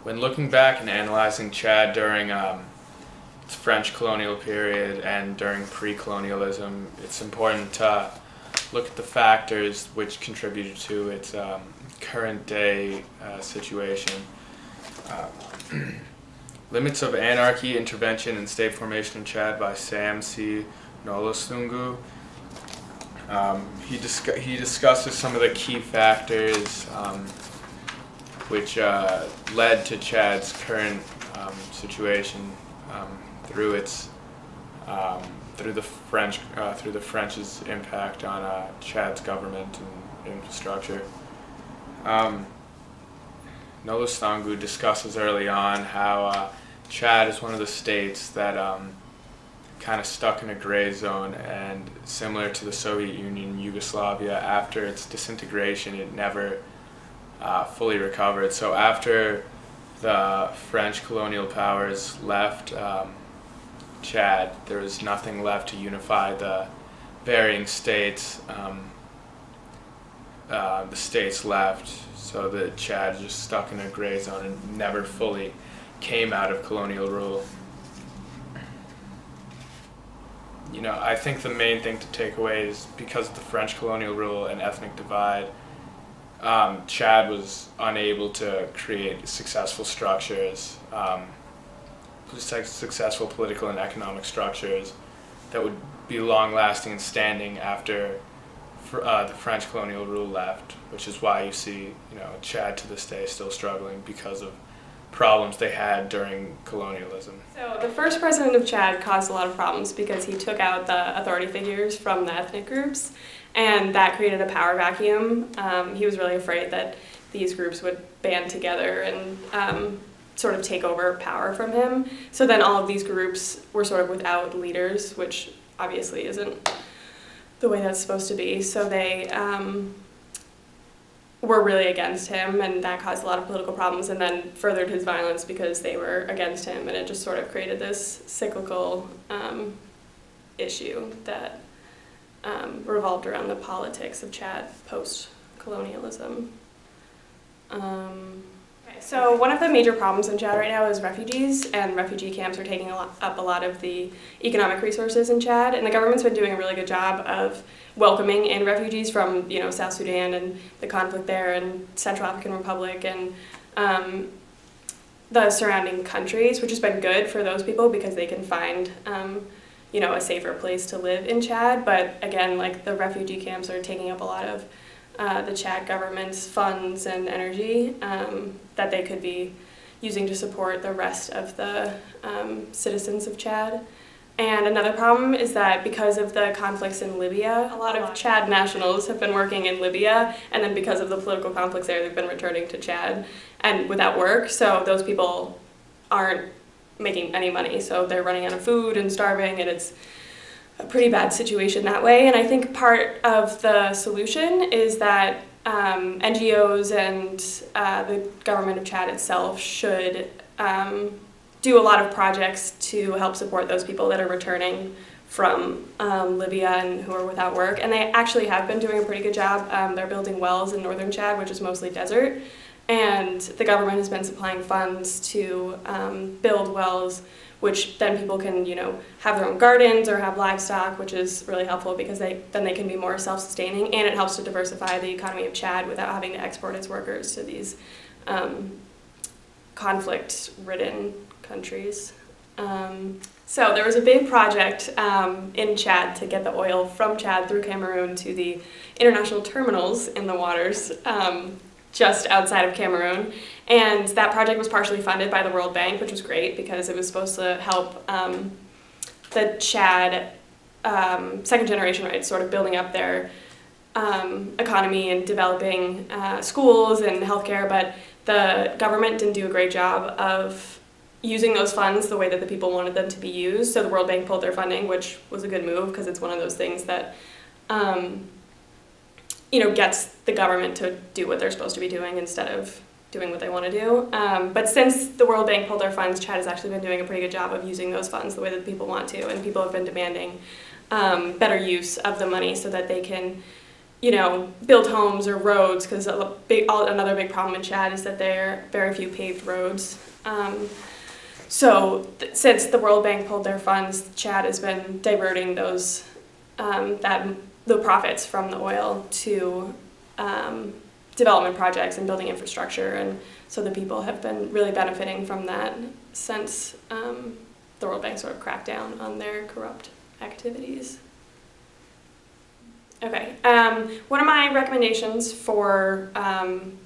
When looking back and analyzing Chad during its French colonial period and during pre-colonialism, it's important to look at the factors which contributed to its current day situation. Limits of Anarchy, Intervention, and State Formation in Chad by Sam C. Nolosungu. He discusses some of the key factors which led to Chad's current situation through the French's impact on Chad's government and infrastructure. Nolosungu discusses early on how Chad is one of the states that kind of stuck in a gray zone, and similar to the Soviet Union and Yugoslavia, after its disintegration, it never fully recovered. So after the French colonial powers left Chad, there was nothing left to unify the varying states. The states left, so that Chad just stuck in a gray zone and never fully came out of colonial rule. You know, I think the main thing to take away is because of the French colonial rule and ethnic divide, Chad was unable to create successful structures, successful political and economic structures that would be long-lasting and standing after the French colonial rule left, which is why you see, Chad to this day still struggling because of problems they had during colonialism. So the first president of Chad caused a lot of problems because he took out the authority figures from the ethnic groups, and that created a power vacuum. He was really afraid that these groups would band together and sort of take over power from him. So then all of these groups were sort of without leaders, which obviously isn't the way that's supposed to be. So they were really against him, and that caused a lot of political problems and then furthered his violence because they were against him, and it just sort of created this cyclical issue that revolved around the politics of Chad post-colonialism. So one of the major problems in Chad right now is refugees, and refugee camps are taking up a lot of the economic resources in Chad, and the government's been doing a really good job of welcoming in refugees from South Sudan and the conflict there, and Central African Republic, and the surrounding countries, which has been good for those people because they can find a safer place to live in Chad. But again, the refugee camps are taking up a lot of the Chad government's funds and energy that they could be using to support the rest of the citizens of Chad. And another problem is that because of the conflicts in Libya, a lot of Chad nationals have been working in Libya, and then because of the political conflicts there, they've been returning to Chad and without work. So those people aren't making any money, so they're running out of food and starving, and it's a pretty bad situation that way. And I think part of the solution is that NGOs and the government of Chad itself should do a lot of projects to help support those people that are returning from Libya and who are without work. And they actually have been doing a pretty good job. They're building wells in northern Chad, which is mostly desert. And the government has been supplying funds to build wells, which then people can, have their own gardens or have livestock, which is really helpful because then they can be more self-sustaining, and it helps to diversify the economy of Chad without having to export its workers to these conflict-ridden countries. So there was a big project in Chad to get the oil from Chad through Cameroon to the international terminals in the waters just outside of Cameroon. And that project was partially funded by the World Bank, which was great because it was supposed to help the Chad second generation, right, sort of building up their economy and developing schools and healthcare. But the government didn't do a great job of using those funds the way that the people wanted them to be used. So the World Bank pulled their funding, which was a good move because it's one of those things that gets the government to do what they're supposed to be doing instead of doing what they want to do. But since the World Bank pulled their funds, Chad has actually been doing a pretty good job of using those funds the way that the people want to, and people have been demanding better use of the money so that they can, build homes or roads, because another big problem in Chad is that there are very few paved roads. Since the World Bank pulled their funds, Chad has been diverting those the profits from the oil to development projects and building infrastructure, and so the people have been really benefiting from that since the World Bank sort of cracked down on their corrupt activities. Okay, one of my recommendations for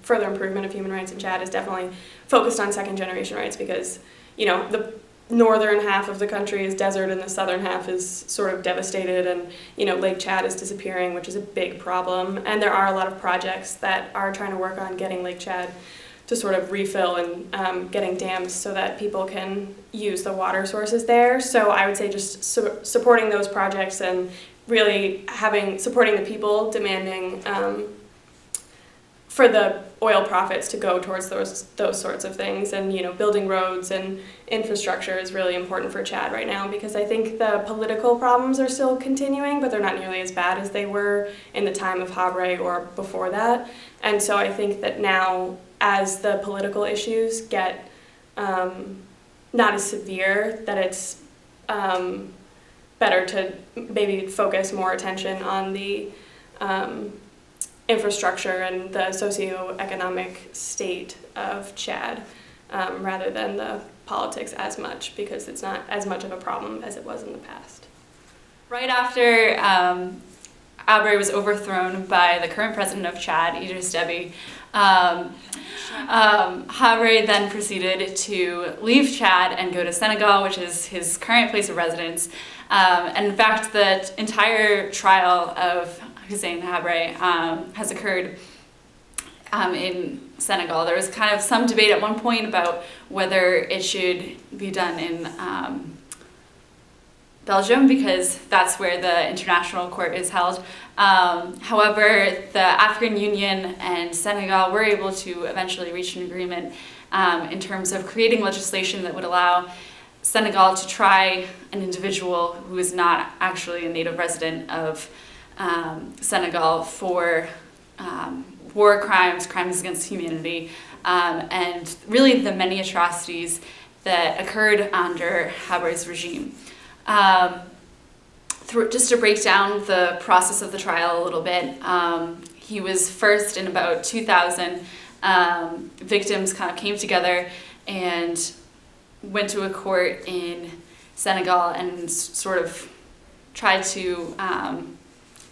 further improvement of human rights in Chad is definitely focused on second generation rights, because the northern half of the country is desert and the southern half is sort of devastated, and Lake Chad is disappearing, which is a big problem, and there are a lot of projects that are trying to work on getting Lake Chad to sort of refill and getting dams so that people can use the water sources there. So I would say just supporting those projects and really supporting the people, demanding for the oil profits to go towards those sorts of things, and building roads and infrastructure is really important for Chad right now, because I think the political problems are still continuing, but they're not nearly as bad as they were in the time of Habre or before that. And so I think that now, as the political issues get not as severe, that it's better to maybe focus more attention on the infrastructure and the socioeconomic state of Chad, rather than the politics as much, because it's not as much of a problem as it was in the past. Right after Habre was overthrown by the current president of Chad, Idris Deby, Habre then proceeded to leave Chad and go to Senegal, which is his current place of residence. And in fact, the entire trial of Hussein Habre has occurred in Senegal. There was kind of some debate at one point about whether it should be done in Belgium, because that's where the international court is held. However, the African Union and Senegal were able to eventually reach an agreement in terms of creating legislation that would allow Senegal to try an individual who is not actually a native resident of Senegal for war crimes, crimes against humanity, and really the many atrocities that occurred under Habre's regime. Just to break down the process of the trial a little bit, he was first in about 2000. Victims kind of came together and went to a court in Senegal and sort of tried to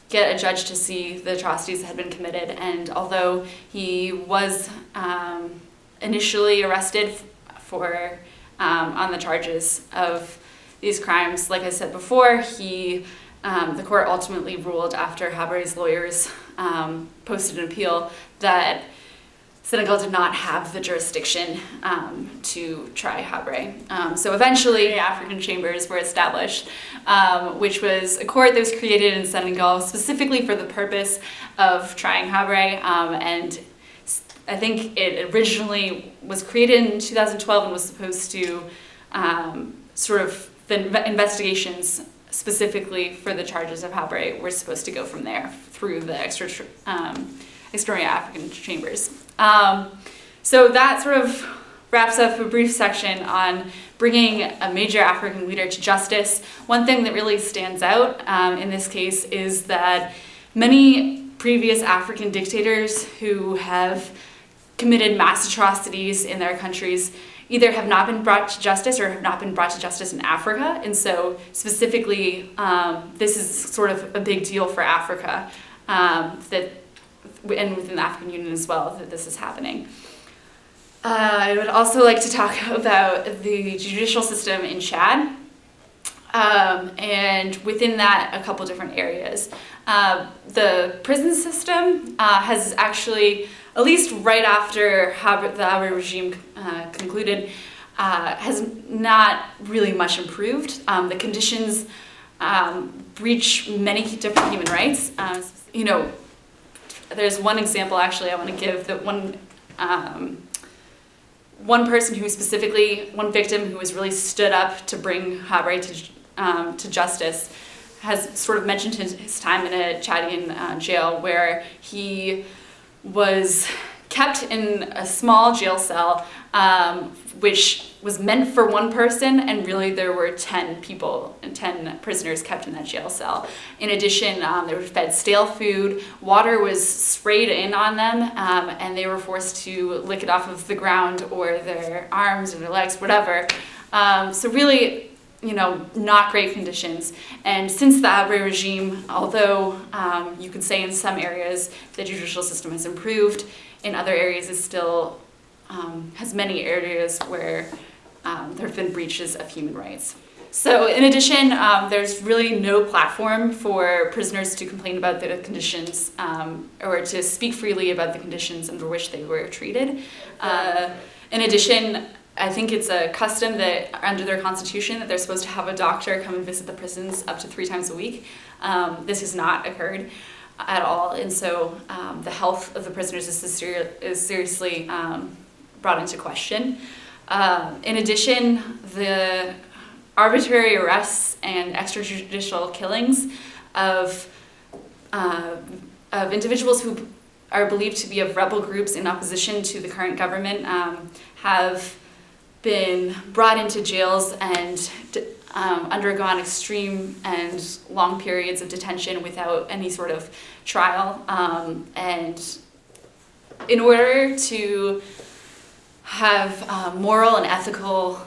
get a judge to see the atrocities that had been committed. And although he was initially arrested for on the charges of these crimes, like I said before, the court ultimately ruled, after Habre's lawyers posted an appeal, that Senegal did not have the jurisdiction to try Habre. So eventually, African chambers were established, which was a court that was created in Senegal specifically for the purpose of trying Habre. And I think it originally was created in 2012 and was supposed to sort of, the investigations specifically for the charges of Habre were supposed to go from there through the extraordinary African chambers. So that sort of wraps up a brief section on bringing a major African leader to justice. One thing that really stands out in this case is that many previous African dictators who have committed mass atrocities in their countries either have not been brought to justice or have not been brought to justice in Africa. And so specifically, this is sort of a big deal for Africa, and within the African Union as well, that this is happening. I would also like to talk about the judicial system in Chad, and within that, a couple different areas. The prison system has actually, at least right after the Habre regime concluded, has not really much improved. The conditions breach many different human rights. There's one example actually I want to give, that one person who specifically, one victim who was really stood up to bring Habre to justice, has sort of mentioned his time in a Chadian jail where he was kept in a small jail cell, which was meant for one person, and really there were 10 people and 10 prisoners kept in that jail cell. In addition, they were fed stale food, water was sprayed in on them, and they were forced to lick it off of the ground or their arms or their legs, whatever. So really, not great conditions. And since the Abre regime, although you could say in some areas the judicial system has improved, in other areas it still has many areas where there have been breaches of human rights. So in addition, there's really no platform for prisoners to complain about the conditions or to speak freely about the conditions under which they were treated. In addition, I think it's a custom that under their constitution that they're supposed to have a doctor come and visit the prisons up to 3 times a week. This has not occurred at all, and so the health of the prisoners is seriously brought into question. In addition, the arbitrary arrests and extrajudicial killings of individuals who are believed to be of rebel groups in opposition to the current government have been brought into jails and undergone extreme and long periods of detention without any sort of trial. And in order to have moral and ethical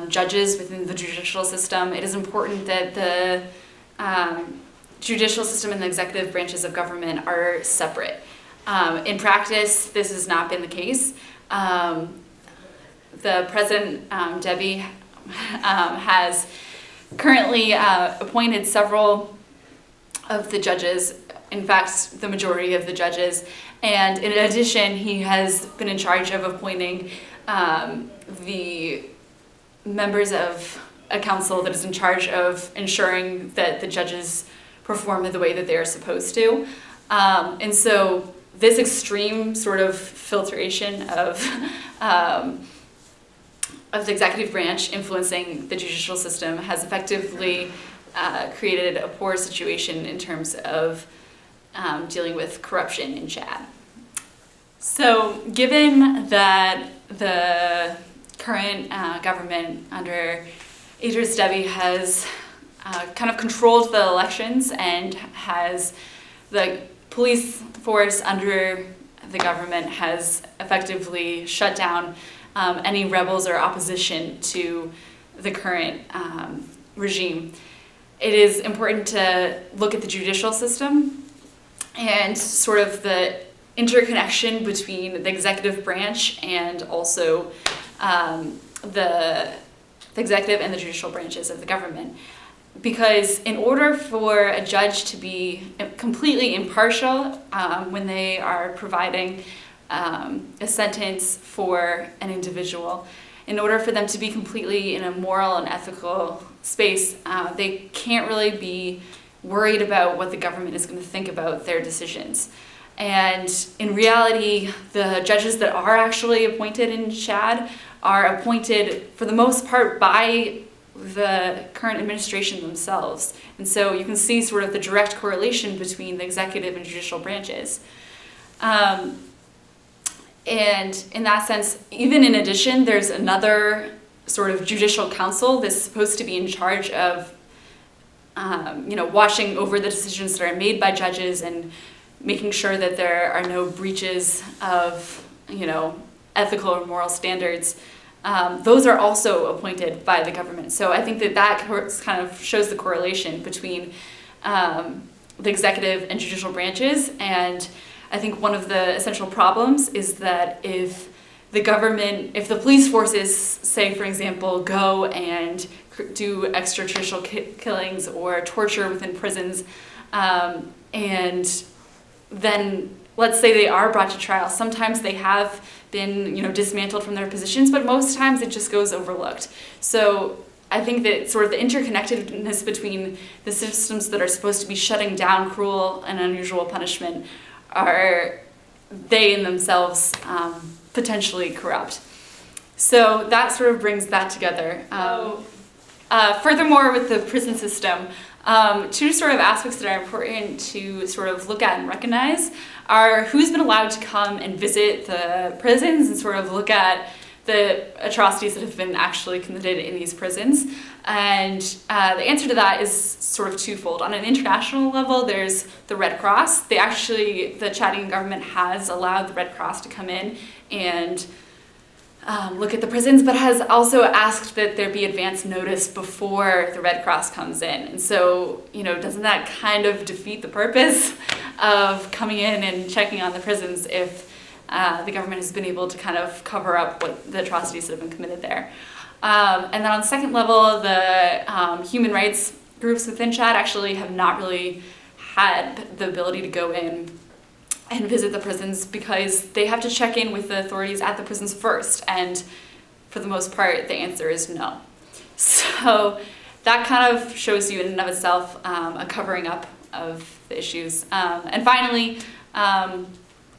judges within the judicial system, it is important that the judicial system and the executive branches of government are separate. In practice, this has not been the case. The President, Debbie, has currently appointed several of the judges, in fact, the majority of the judges, and in addition, he has been in charge of appointing the members of a council that is in charge of ensuring that the judges perform the way that they are supposed to. And so this extreme sort of filtration of the executive branch influencing the judicial system has effectively created a poor situation in terms of dealing with corruption in Chad. So given that the current government under Idris Deby has kind of controlled the elections and has the police force under the government has effectively shut down any rebels or opposition to the current regime. It is important to look at the judicial system and sort of the interconnection between the executive branch and also the executive and the judicial branches of the government. Because in order for a judge to be completely impartial when they are providing a sentence for an individual, in order for them to be completely in a moral and ethical space, they can't really be worried about what the government is going to think about their decisions. And in reality, the judges that are actually appointed in Chad are appointed for the most part by the current administration themselves. And so you can see sort of the direct correlation between the executive and judicial branches. And in that sense, even in addition, there's another sort of judicial council that's supposed to be in charge of watching over the decisions that are made by judges and making sure that there are no breaches of, ethical or moral standards. Those are also appointed by the government. So I think that kind of shows the correlation between the executive and judicial branches. And I think one of the essential problems is that if the police forces, say, for example, go and do extrajudicial killings or torture within prisons, and then let's say they are brought to trial, sometimes they have been dismantled from their positions, but most times it just goes overlooked. So I think that sort of the interconnectedness between the systems that are supposed to be shutting down cruel and unusual punishment are they in themselves potentially corrupt. So that sort of brings that together. Furthermore, with the prison system, two sort of aspects that are important to sort of look at and recognize are who's been allowed to come and visit the prisons and sort of look at the atrocities that have been actually committed in these prisons. And the answer to that is sort of twofold. On an international level, there's the Red Cross. The Chadian government has allowed the Red Cross to come in and look at the prisons, but has also asked that there be advance notice before the Red Cross comes in. And so, doesn't that kind of defeat the purpose of coming in and checking on the prisons if the government has been able to kind of cover up what the atrocities that have been committed there? And then on the second level, the human rights groups within Chad actually have not really had the ability to go in and visit the prisons because they have to check in with the authorities at the prisons first. And for the most part, the answer is no. So that kind of shows you in and of itself a covering up of the issues. And finally,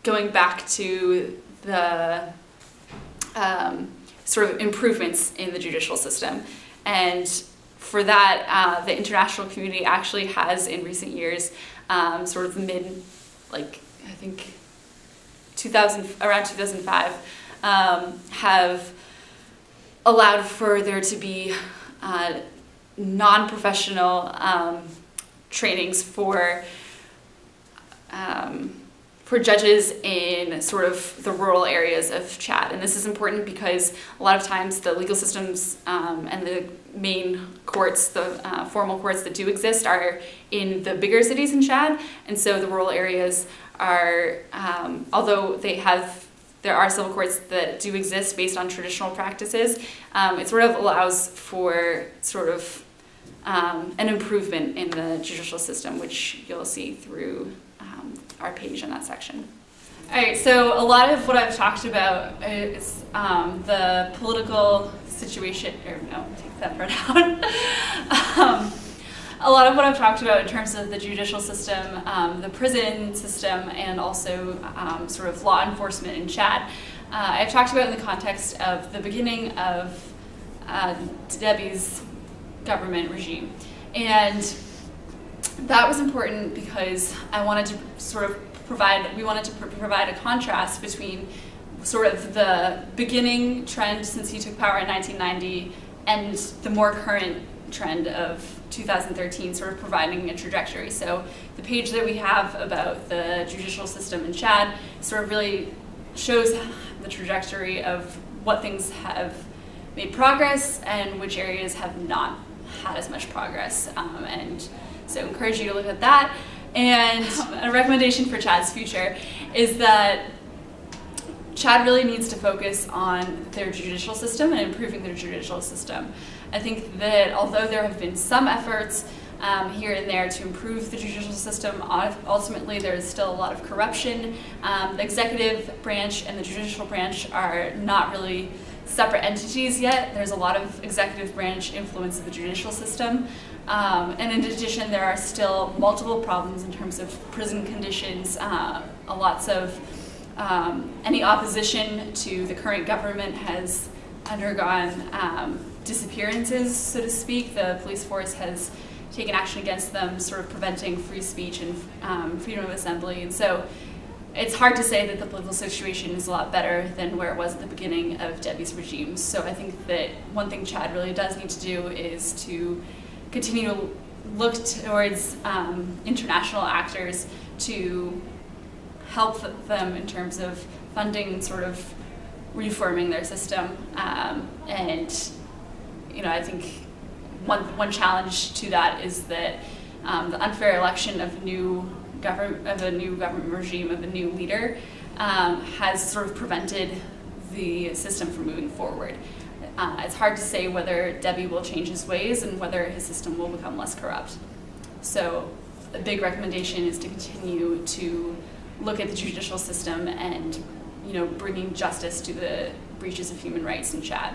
going back to the sort of improvements in the judicial system. And for that, the international community actually has in recent years sort of I think around 2005, have allowed for there to be non-professional trainings for judges in sort of the rural areas of Chad. And this is important because a lot of times the legal systems and the main courts, the formal courts that do exist are in the bigger cities in Chad. And so the rural areas are, although there are civil courts that do exist based on traditional practices, it sort of allows for sort of an improvement in the judicial system, which you'll see through our page in that section. All right, so a lot of what I've talked about is the political situation, take that part out. A lot of what I've talked about in terms of the judicial system, the prison system, and also sort of law enforcement in Chad, I've talked about in the context of the beginning of Debbie's government regime. And that was important because we wanted to provide a contrast between sort of the beginning trend since he took power in 1990 and the more current trend of 2013, sort of providing a trajectory. So the page that we have about the judicial system in Chad sort of really shows the trajectory of what things have made progress and which areas have not had as much progress. And so I encourage you to look at that. And a recommendation for Chad's future is that Chad really needs to focus on their judicial system and improving their judicial system. I think that although there have been some efforts here and there to improve the judicial system, ultimately there is still a lot of corruption. The executive branch and the judicial branch are not really separate entities yet. There's a lot of executive branch influence of the judicial system. And in addition, there are still multiple problems in terms of prison conditions. Lots of any opposition to the current government has undergone disappearances, so to speak. The police force has taken action against them, sort of preventing free speech and freedom of assembly. And so it's hard to say that the political situation is a lot better than where it was at the beginning of Debbie's regime. So I think that one thing Chad really does need to do is to continue to look towards international actors to help them in terms of funding, sort of reforming their system. And I think one challenge to that is that the unfair election of a new government regime, of a new leader, has sort of prevented the system from moving forward. It's hard to say whether Debbie will change his ways and whether his system will become less corrupt. So a big recommendation is to continue to look at the judicial system and bringing justice to the breaches of human rights in Chad.